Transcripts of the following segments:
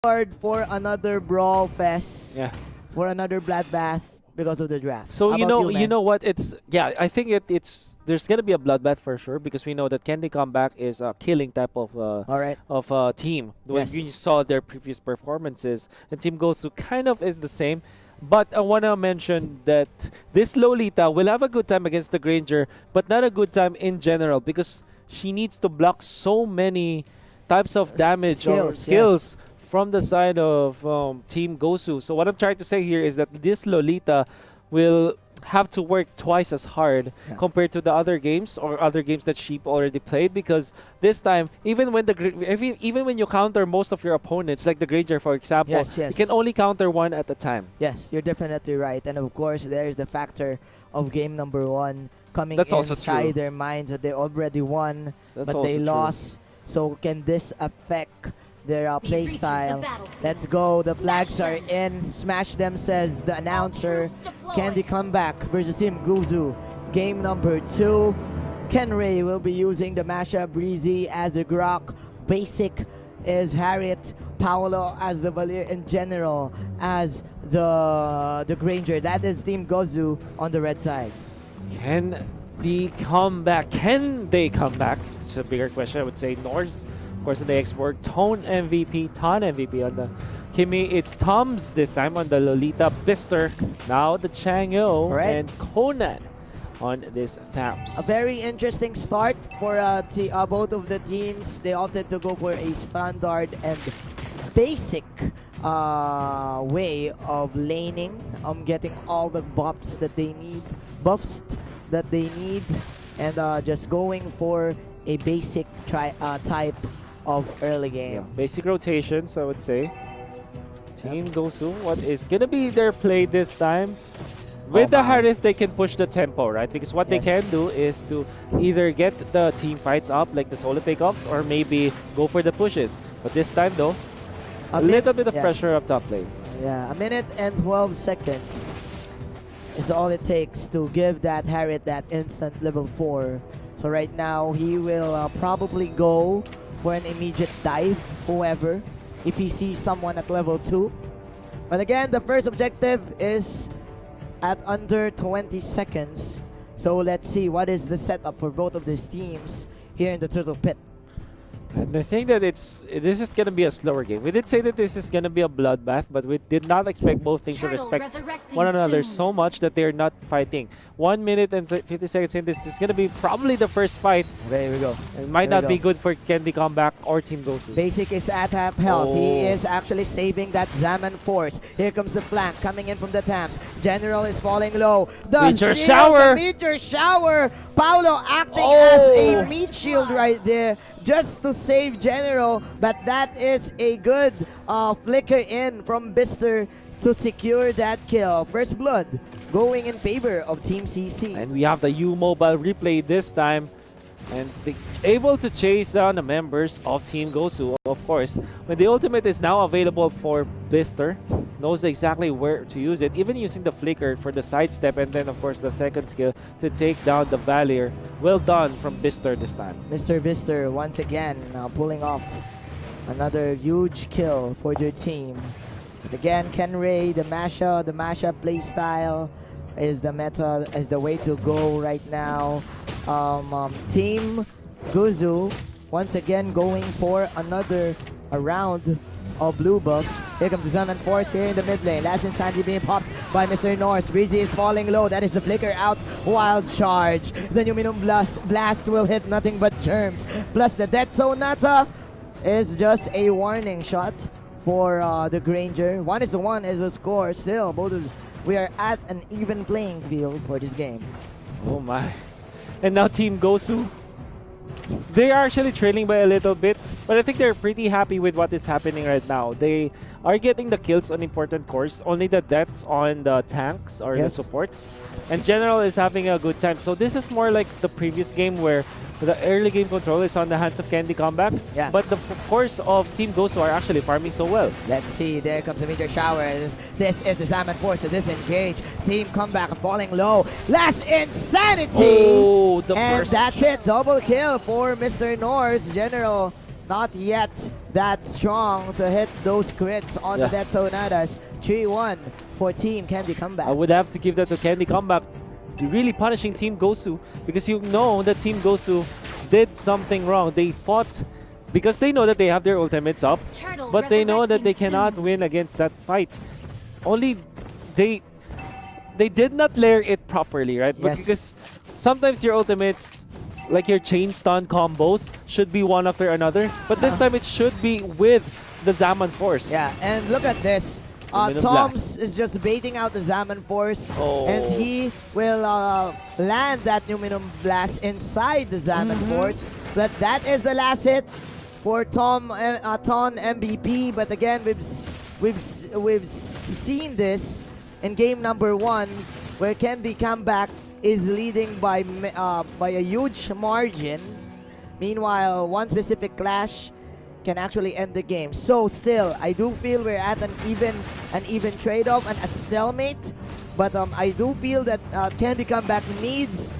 for another brawl fest. Yeah. For another bloodbath because of the draft. So How you about know, man? what? It's I think it's there's gonna be a bloodbath for sure because we know that Candy Comeback is a killing type of All right. team. When Yes. you saw their previous performances, and Team Gosu kind of is the same. But I wanna mention that this Lolita will have a good time against the Granger, but not a good time in general because she needs to block so many types of damage or skills from the side of Team Gosu. So what I'm trying to say here is that this Lolita will have to work twice as hard compared to the other games or other games that she already played, because this time, even when even when you counter most of your opponents, like the Granger for example, you can only counter one at a time. Yes, you're definitely right. And of course, there's the factor of game number 1 coming inside their minds that they already won, but they lost. So can this affect their play style? Let's go. The flags are in. Smash them, says the announcer. Candy Comeback versus Team Gosu. Game number 2. Kenray will be using the Masha Breezy as the Grok. Basic is Harriet. Paolo as the Valir, in general as the Granger. That is Team Gosu on the red side. Can they come back? It's a bigger question. I would say Norse. Of course, in the export, Ton MVP on the Kimi. It's Tom's this time on the Lolita Bister. Now the Chang'o and Conan on this Thaps. A very interesting start for both of the teams. They opted to go for a standard and basic way of laning, getting all the buffs that they need, and just going for a basic type of early game. Yeah, basic rotations, I would say. Team Gosu, what is gonna be their play this time? With the Harith, they can push the tempo, right? Because what they can do is to either get the team fights up, like the solo takeoffs, or maybe go for the pushes. But this time, though, a little bit of pressure up top lane. Yeah, 1 minute and 12 seconds is all it takes to give that Harriet that instant level 4. So right now, he will probably go for an immediate dive, whoever, if he sees someone at level 2. But again, the first objective is at under 20 seconds. So let's see what is the setup for both of these teams here in the Turtle Pit. And I think that this is going to be a slower game. We did say that this is going to be a bloodbath, but we did not expect both teams to respect one another so much that they're not fighting. 1 minute and 50 seconds in, this is going to be probably the first fight. There we go. It might not be good for Candy Comeback or Team Gosu. Basic is at half health. He is actually saving that Zaman Force. Here comes the flank coming in from the Thames. General is falling low. The Meteor Shower! The Meteor Shower! Paolo acting as a meat shield right there, just to save General, but that is a good flicker in from Bister to secure that kill. First blood going in favor of Team CC. And we have the U-Mobile replay this time, and they able to chase down the members of Team Gosu. Of course, when the ultimate is now available for Bister, knows exactly where to use it, even using the flicker for the sidestep, and then of course the second skill to take down the Valier. Well done from Bister this time. Mr. Bister once again pulling off another huge kill for their team. But again, Kenray, the Masha playstyle is the meta, is the way to go right now. Team Gosu once again going for another round of blue buffs. Here comes the Summon Force here in the mid lane. Last Insanity being popped by Mr. Norse. Breezy is falling low. That is the flicker out. Wild Charge. The Numinum Blast will hit nothing but germs. Plus the Death Sonata is just a warning shot for the Granger. 1-1 is the score. Still, we are at an even playing field for this game. Oh my. And now Team Gosu, they are actually trailing by a little bit, but I think they're pretty happy with what is happening right now. They are getting the kills on important cores, only the deaths on the tanks or the supports. And General is having a good time. So this is more like the previous game where the early game control is on the hands of Candy Comeback. Yeah. But the course of Team Gosu are actually farming so well. Let's see. There comes the Meteor Shower. This is the Zaman Force to disengage. Team Comeback falling low. Last Insanity! Oh, and that's it. Double kill for Mr. Norse. General not yet that strong to hit those crits on the Death Sonatas. 3-1 for Team Candy Comeback. I would have to give that to Candy Comeback, really punishing Team Gosu, because you know that Team Gosu did something wrong. They fought because they know that they have their ultimates up, but they know that they cannot win against that fight. Only they did not layer it properly, right? But because sometimes your ultimates, like your chain stun combos, should be one after another, but this time it should be with the Zaman Force. Yeah, and look at this. Tom's is just baiting out the Zaman Force, and he will land that Numinum Blast inside the Zaman Force. But that is the last hit for Ton MVP. But again, we've seen this in game number 1, where Candy Comeback is leading by a huge margin. Meanwhile, one specific clash can actually end the game. So still, I do feel we're at an even trade-off and a stalemate. But I do feel that Candy Comeback needs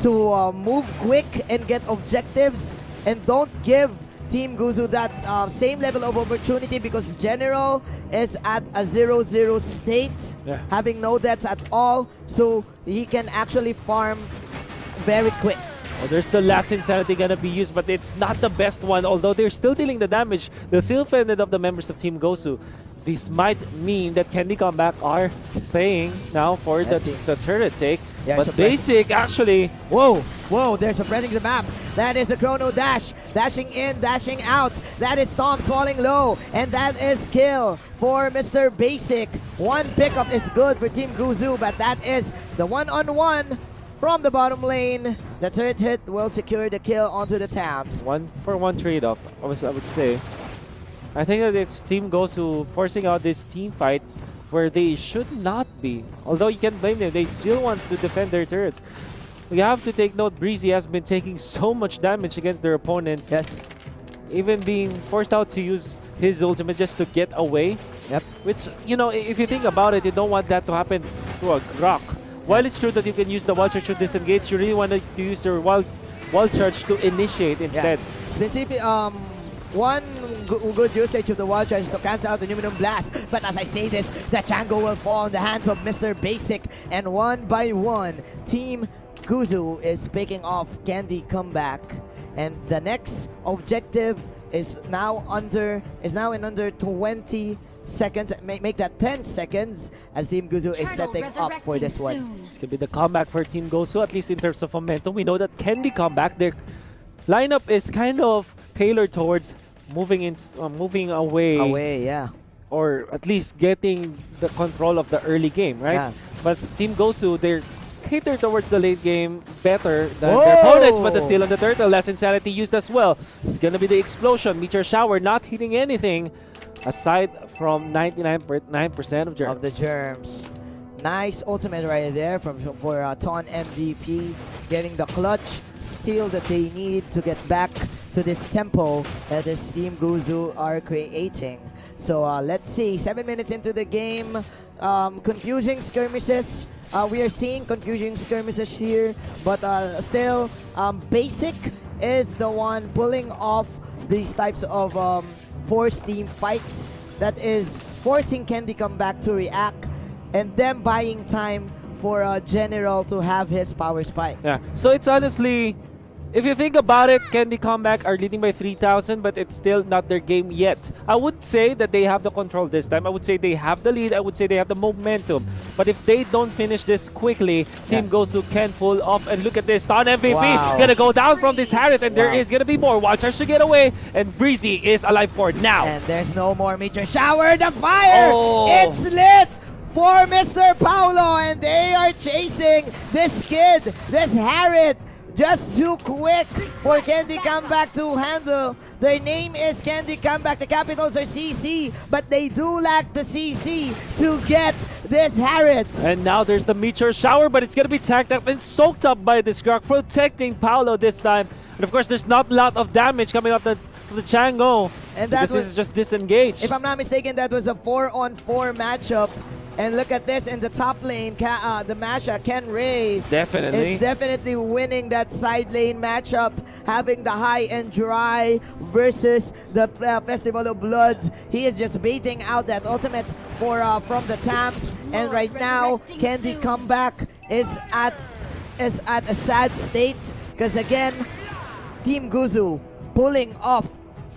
to move quick and get objectives, and don't give Team Gosu that same level of opportunity, because General is at a 0-0 state, having no deaths at all, so he can actually farm very quick. Well, there's the last Insanity gonna be used, but it's not the best one, although they're still dealing the damage. The silver-ended of the members of Team Gosu. This might mean that Candy Comeback are playing now for the turret take. Yeah, but Basic actually... Whoa, they're suppressing the map. That is a Chrono Dash. Dashing in, dashing out. That is Storms falling low. And that is kill for Mr. Basic. One pickup is good for Team Gosu, but that is the one-on-one from the bottom lane. The turret hit will secure the kill onto the tabs. 1-for-1 trade-off, I would say. I think that it's Team Gosu forcing out these team fights where they should not be. Although you can't blame them, they still want to defend their turrets. We have to take note, Breezy has been taking so much damage against their opponents. Yes. Even being forced out to use his ultimate just to get away. Yep. Which, you know, if you think about it, you don't want that to happen to a Grok. While it's true that you can use the Wild Charge to disengage, you really want to use your Wild Charge to initiate instead. Yeah. Specific, one good usage of the Wild Charge is to cancel out the Numinum Blast. But as I say this, the Chango will fall in the hands of Mr. Basic. And one by one, Team Gosu is picking off Candy Comeback. And the next objective is now in under 20 seconds. Make that 10 seconds as Team Gosu is setting up for this one. It could be the comeback for Team Gosu, at least in terms of momentum. We know that Candy Comeback, their lineup is kind of tailored towards moving away. Yeah. Or at least getting the control of the early game, right? Yeah. But Team Gosu, they're catered towards the late game better than their opponents, but still on the turtle. Last Insanity used as well. It's gonna be the explosion. Meteor Shower not hitting anything aside from 99% of germs. Of the germs. Nice ultimate right there for Ton MVP, getting the clutch steal that they need to get back to this tempo that this Team Gosu are creating. So let's see, 7 minutes into the game, confusing skirmishes. We are seeing confusing skirmishes here, but still, Basic is the one pulling off these types of force team fights that is forcing Candy Comeback to react and them buying time for General to have his power spike. Yeah, so it's honestly, if you think about it, Candy Comeback are leading by 3,000, but it's still not their game yet. I would say that they have the control this time. I would say they have the lead. I would say they have the momentum. But if they don't finish this quickly, Team Gosu can pull off. And look at this, Ton MVP gonna go down from this Harriet, and there is gonna be more. Wild Charge to get away, and Breezy is alive for now. And there's no more Meteor Shower. The fire! It's lit for Mr. Paulo, and they are chasing this kid, this Harriet. Just too quick for Candy Comeback to handle. Their name is Candy Comeback. The capitals are CC, but they do lack the CC to get this Harriet. And now there's the Meteor Shower, but it's going to be tagged up and soaked up by this Grok, protecting Paulo this time. And of course, there's not a lot of damage coming off the Chango. And that this is just disengaged. If I'm not mistaken, that was a 4-on-4 matchup. And look at this in the top lane. The Masha, Ken Ray, Definitely. is definitely winning that side lane matchup, having the high and dry versus the Festival of Blood. He is just baiting out that ultimate from the Tams. And right now, Candy Comeback is at a sad state because again, Team Gosu pulling off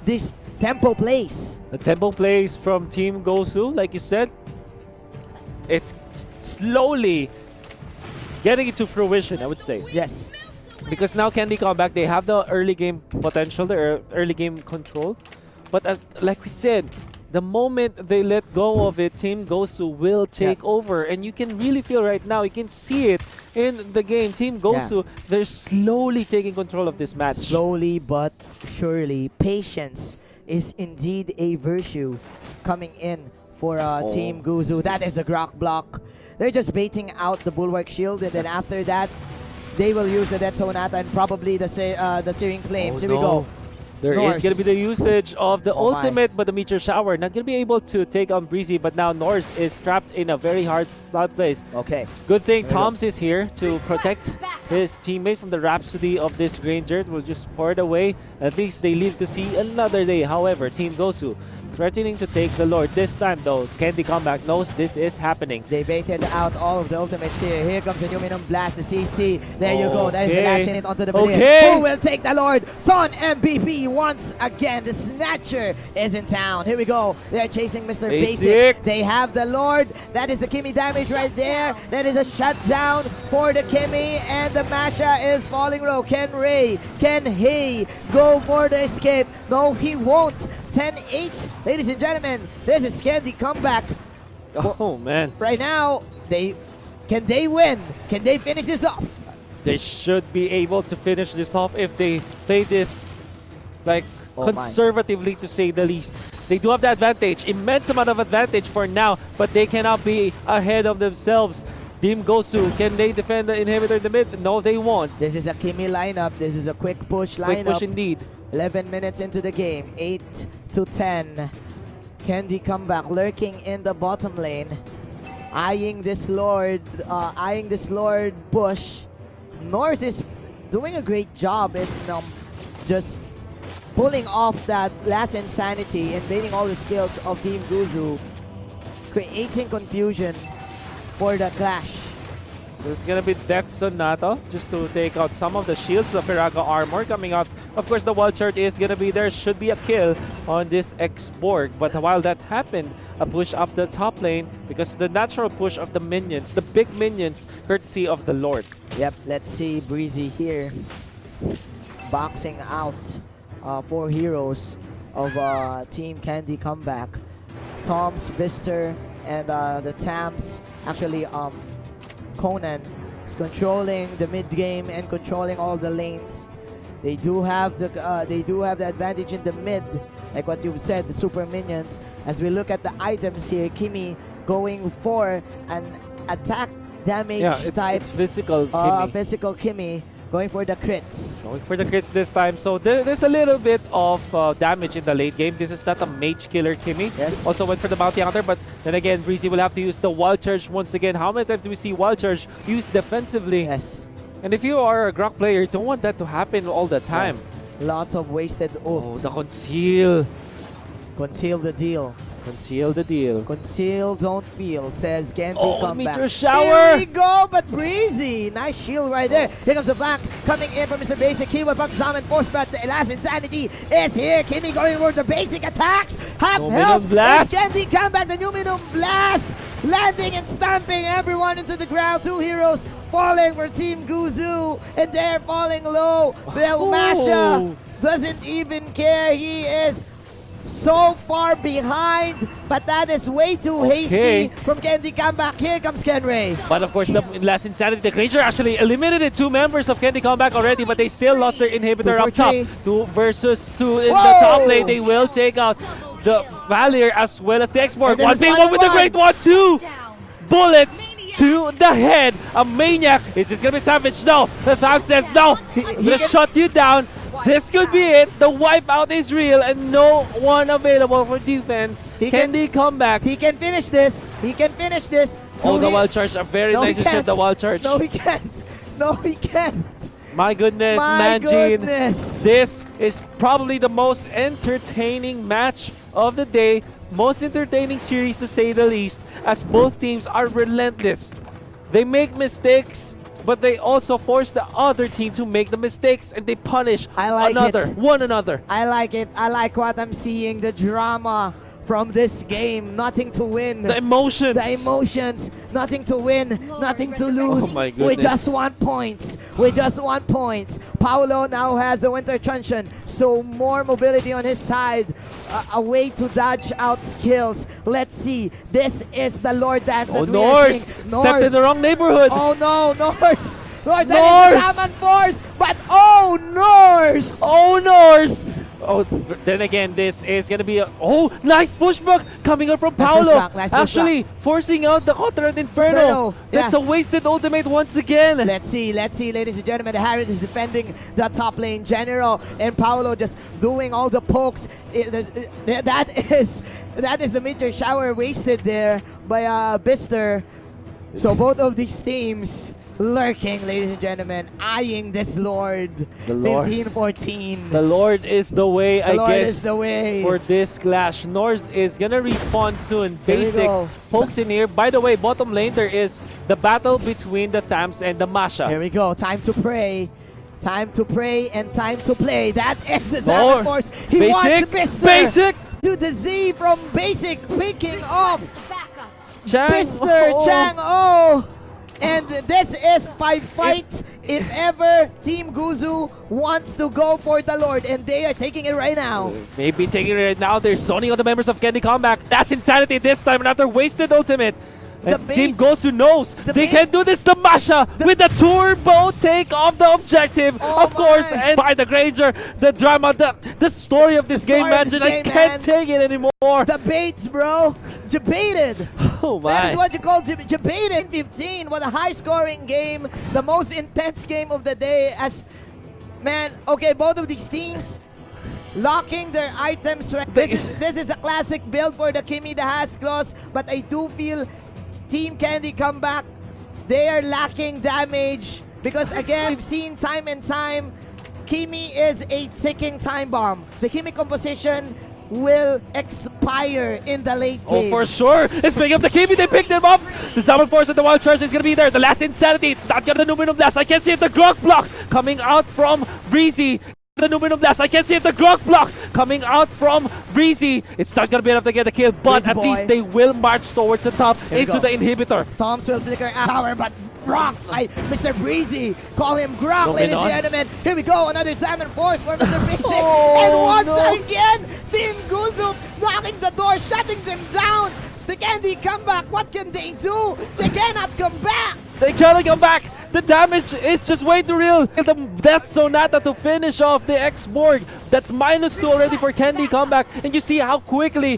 this tempo plays. The tempo plays from Team Gosu, like you said, it's slowly getting into fruition, I would say. Yes. Because now Candy Comeback, they have the early game potential, the early game control. But as like we said, the moment they let go of it, Team Gosu will take over. And you can really feel right now, you can see it in the game. Team Gosu, they're slowly taking control of this match. Slowly but surely. Patience is indeed a virtue coming in for Team Gosu. That is a Grok block. They're just baiting out the Bulwark Shield, and then after that, they will use the Death Sonata and probably the Searing Flames. Here we go. There Norse. is going to be the usage of the Oh my. ultimate, but the Meteor Shower not going to be able to take on Breezy, but now Norse is trapped in a very hard spot place. Okay. Good thing Very Toms is here to protect his teammate from the Rhapsody of this Granger. It will just pour it away. At least they live to see another day. However, Team Gosu threatening to take the Lord. This time though, Candy Comeback knows this is happening. They baited out all of the ultimates here. Here comes the Numinum Blast, the CC. There you go. That is the last hit onto the pavilion. Who will take the Lord? Ton MVP once again. The Snatcher is in town. Here we go. They're chasing Mr. Basic. They have the Lord. That is the Kimmy damage right there. That is a shutdown for the Kimmy. And the Masha is falling low. Ken Ray, can he go for the escape? No, he won't. 10-8. Ladies and gentlemen, this is Candy Comeback. Oh man. Right now, can they win? Can they finish this off? They should be able to finish this off if they play this like conservatively, to say the least. They do have the advantage, immense amount of advantage for now, but they cannot be ahead of themselves. Team Gosu, can they defend the inhibitor in the mid? No, they won't. This is a Kimmy lineup. This is a quick push lineup. Quick push indeed. 11 minutes into the game, 8-10. Candy Comeback lurking in the bottom lane, eyeing this Lord push. Norse is doing a great job in just pulling off that last insanity, invading all the skills of Team Gosu, creating confusion for the clash. So it's gonna be Death Sonata just to take out some of the shields of Firaga armor coming out. Of course, the Wild Chart is gonna be there. Should be a kill on this X-Borg. But while that happened, a push up the top lane because of the natural push of the minions, the big minions, courtesy of the Lord. Yep, let's see Breezy here boxing out 4 heroes of Team Candy Comeback. Toms, Bister, and the Tams. Actually, Conan is controlling the mid game and controlling all the lanes. They do have the advantage in the mid, like what you said, the super minions. As we look at the items here, Kimmy going for an attack damage type. It's physical Kimmy. Physical Kimmy going for the crits. Going for the crits this time. So there's a little bit of damage in the late game. This is not a mage killer Kimmy. Yes. Also went for the bounty hunter, but then again, Breezy will have to use the wild charge once again. How many times do we see wild charge used defensively? Yes. And if you are a Grok player, you don't want that to happen all the time. Yes. Lots of wasted ult. Oh, the conceal. Conceal the deal. Conceal the deal. Conceal, don't feel, says Candy Comeback. Meteor Shower! Here we go, but Breezy. Nice shield right there. Here comes the flank coming in from Mr. Basic. He will fuck Zaman force, but the last insanity is here. Kimmy going for the basic attacks. Half health. Blast. Candy Comeback, the Numinum Blast. Landing and stamping everyone into the ground. 2 heroes falling for Team Gosu, and they're falling low. Well, Masha doesn't even care. He is so far behind, but that is way too hasty from Candy Comeback. Here comes Ken Ray. But of course, the last insanity, the Granger actually eliminated 2 members of Candy Comeback already, but they still lost their inhibitor up top. 2 versus 2 in the top lane. They will take out the Valier as well as the X-Borg. 1v1 with the Great One, 2 bullets to the head. A Maniac is just gonna be savage. No, the Tham says no. He's gonna shut you down. This could be it. The wipeout is real and no one available for defense. Can they come back? He can finish this. He can finish this. Oh, the wild charge. A very No, nice he use of can't. the wild charge. No, he can't. No, he can't. My goodness, My Manjin. goodness. This is probably the most entertaining match of the day. Most entertaining series to say the least, as both teams are relentless. They make mistakes, but they also force the other team to make the mistakes, and they punish I like one another. I like it. I like what I'm seeing. The drama from this game. Nothing to win. The emotions. The emotions. Nothing to win. Nothing to lose. Oh my We goodness. just want points. We just want points. Paolo now has the Winter Truncheon, so more mobility on his side. A way to dodge out skills. Let's see. This is the Lord Dance Oh, that we are Norse! seeing. Stepped in the wrong neighborhood. Oh no, Norse! Norse! That Norse! is Salmon Force! But oh, Norse! Oh, Norse! Oh, then again, this is gonna be a nice pushback coming up from Paolo. Nice pushback. Actually, forcing out the Contract Inferno. Inferno, That's yeah. a wasted ultimate once again. Let's see, ladies and gentlemen. The Harriet is defending the top lane general, and Paolo just doing all the pokes. That is the meteor shower wasted there by Bister. So both of these teams lurking, ladies and gentlemen, eyeing this Lord. The Lord. 15-14. The Lord is the way, I Lord guess, is the way. for this clash. Norse is gonna respawn soon. There we Basic go. pokes in here. By the way, bottom lane, there is the battle between the Tams and the Masha. Here we go. Time to pray. Time to pray and time to play. That is the More. Salmon Force. He Basic, wants Bister. Basic! To the Z from Basic, picking off Chang. Bister Oh. Chang O. And this is 5-fight if ever Team Gosu wants to go for the Lord, and they are taking it right now. Maybe taking it right now. They're zoning on the members of Candy Comeback. That's insanity this time. Another wasted ultimate. The And Team baits. Gosu knows The they can baits. do this to Masha with the turbo take of the objective. Oh of course, my. and by the Granger, the drama, the story of this game, story of this Manjin. I game, can't man. take it anymore. The baits, bro. Debated. Oh That my. is what you call debated. 15. What a high-scoring game. The most intense game of the day. As man, okay, both of these teams locking their items. This is a classic build for the Kimi the Has clause, but I do feel Team Candy Comeback, they are lacking damage because again, we've seen time and time, Kimi is a ticking time bomb. The Kimi composition will expire in the late Oh, game. for sure. Speaking of the Kimi, they picked him up. The Salmon Force and the Wild Charge is going to be there. The last Insanity, it's not going to Numinum Blast. I can see it. The Grog block coming out from Breezy. The Numinum Blast. I can see it. The Grog block coming out from Breezy. It's not going to be enough to get the kill, but Breezy at boy. least they will march towards the top we into go. the inhibitor. Toms will flicker power, but Brock, Mr. Breezy, call him Grok, Moving ladies on. and gentlemen. Here we go, another Salmon Force for Mr. Basic. Oh, and once no. again, Team Gosu knocking the door, shutting them down. The Candy Comeback, what can they do? They cannot come back. They cannot come back. The damage is just way too real. The Death Sonata to finish off the X-Borg. That's -2 already for Candy Comeback. And you see how quickly